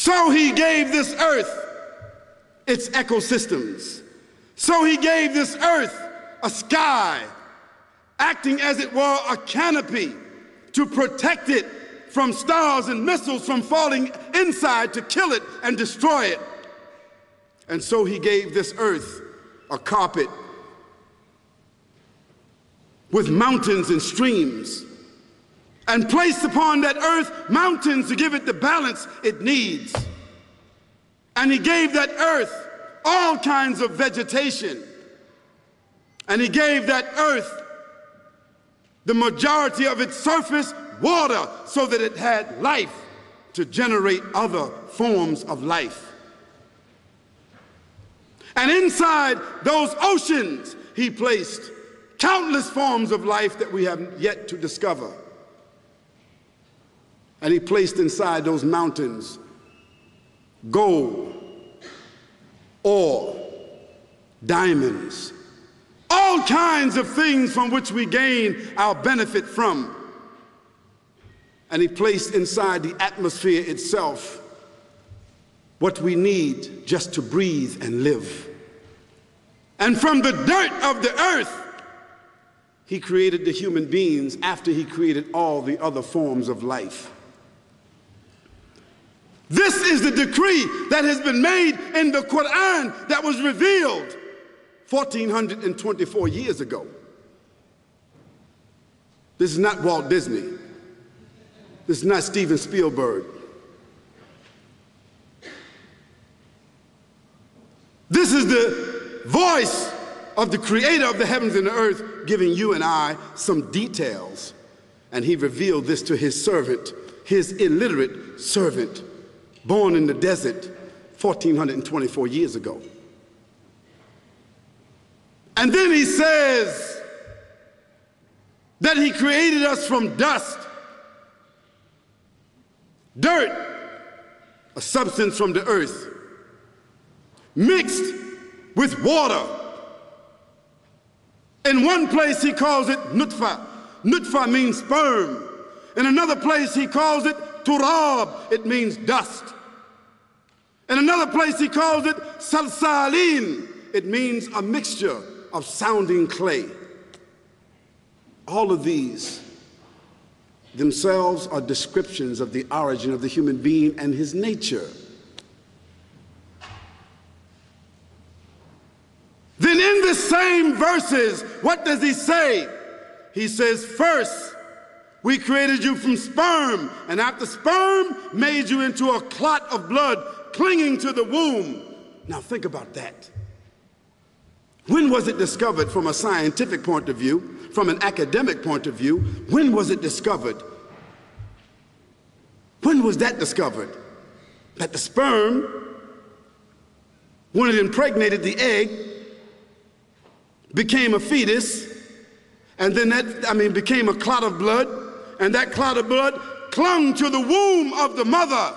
So he gave this earth its ecosystems. So he gave this earth a sky, acting as it were a canopy to protect it from stars and missiles from falling inside to kill it and destroy it. And so he gave this earth a carpet with mountains and streams, and placed upon that earth mountains to give it the balance it needs. And he gave that earth all kinds of vegetation. And he gave that earth the majority of its surface water so that it had life to generate other forms of life. And inside those oceans, he placed countless forms of life that we have yet to discover. And he placed inside those mountains gold, ore, diamonds, all kinds of things from which we gain our benefit from. And he placed inside the atmosphere itself what we need just to breathe and live. And from the dirt of the earth, he created the human beings after he created all the other forms of life. This is the decree that has been made in the Quran that was revealed 1424 years ago. This is not Walt Disney. This is not Steven Spielberg. This is the voice of the creator of the heavens and the earth giving you and I some details. And he revealed this to his servant, his illiterate servant, born in the desert 1424 years ago. And then he says that he created us from dust, dirt, a substance from the earth, mixed with water. In one place he calls it nutfa. Nutfa means sperm. In another place he calls it turab. It means dust. In another place he calls it salsalin. It means a mixture of sounding clay. All of these themselves are descriptions of the origin of the human being and his nature. Then in the same verses, what does he say? He says, first, we created you from sperm, and after sperm, made you into a clot of blood clinging to the womb. Now think about that. When was it discovered from a scientific point of view, from an academic point of view? When was it discovered? When was that discovered? That the sperm, when it impregnated the egg, became a fetus, and then became a clot of blood, and that clot of blood clung to the womb of the mother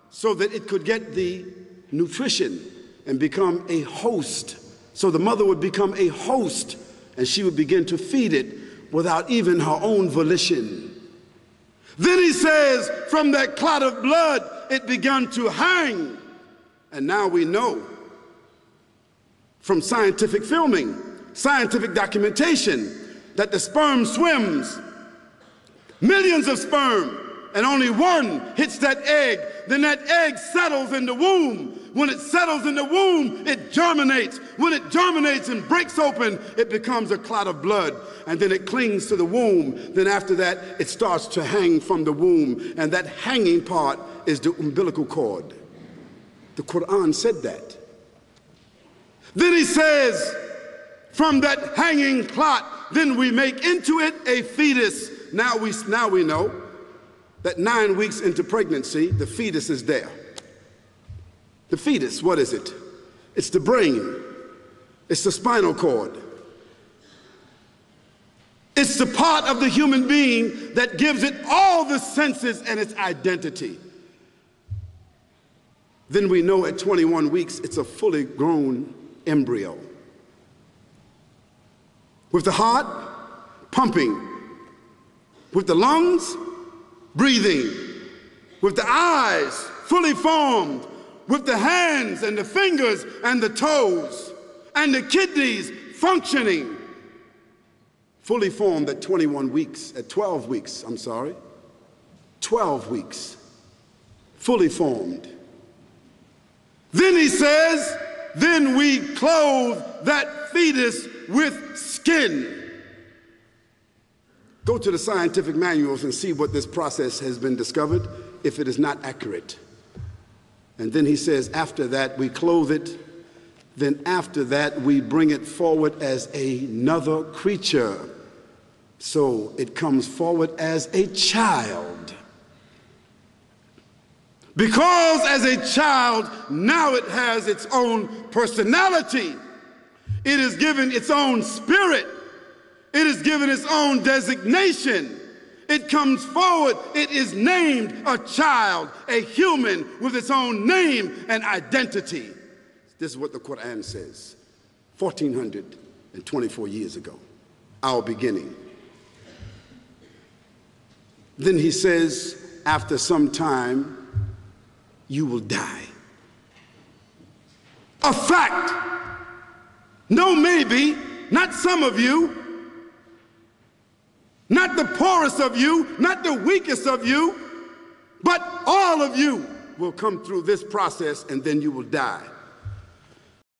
so that it could get the nutrition and become a host. So the mother would become a host, and she would begin to feed it without even her own volition. Then he says, from that clot of blood, it began to hang. And now we know from scientific filming, scientific documentation, that the sperm swims, millions of sperm, and only one hits that egg. Then that egg settles in the womb. When it settles in the womb, it germinates. When it germinates and breaks open, it becomes a clot of blood. And then it clings to the womb. Then after that, it starts to hang from the womb. And that hanging part is the umbilical cord. The Quran said that. Then he says, from that hanging clot, then we make into it a fetus. Now we know that 9 weeks into pregnancy, the fetus is there. The fetus, what is it? It's the brain. It's the spinal cord. It's the part of the human being that gives it all the senses and its identity. Then we know at 21 weeks, it's a fully grown embryo. With the heart pumping, with the lungs breathing, with the eyes fully formed, with the hands and the fingers and the toes and the kidneys functioning, fully formed at 12 weeks, 12 weeks, fully formed. Then he says, then we clothe that fetus with skin. Go to the scientific manuals and see what this process has been discovered, if it is not accurate. And then he says, after that we clothe it, then after that we bring it forward as another creature. So it comes forward as a child. Because as a child, now it has its own personality. It is given its own spirit. It is given its own designation. It comes forward. It is named a child, a human with its own name and identity. This is what the Quran says, 1424 years ago, our beginning. Then he says, after some time, you will die. A fact. No maybe, not some of you, not the poorest of you, not the weakest of you, but all of you will come through this process and then you will die.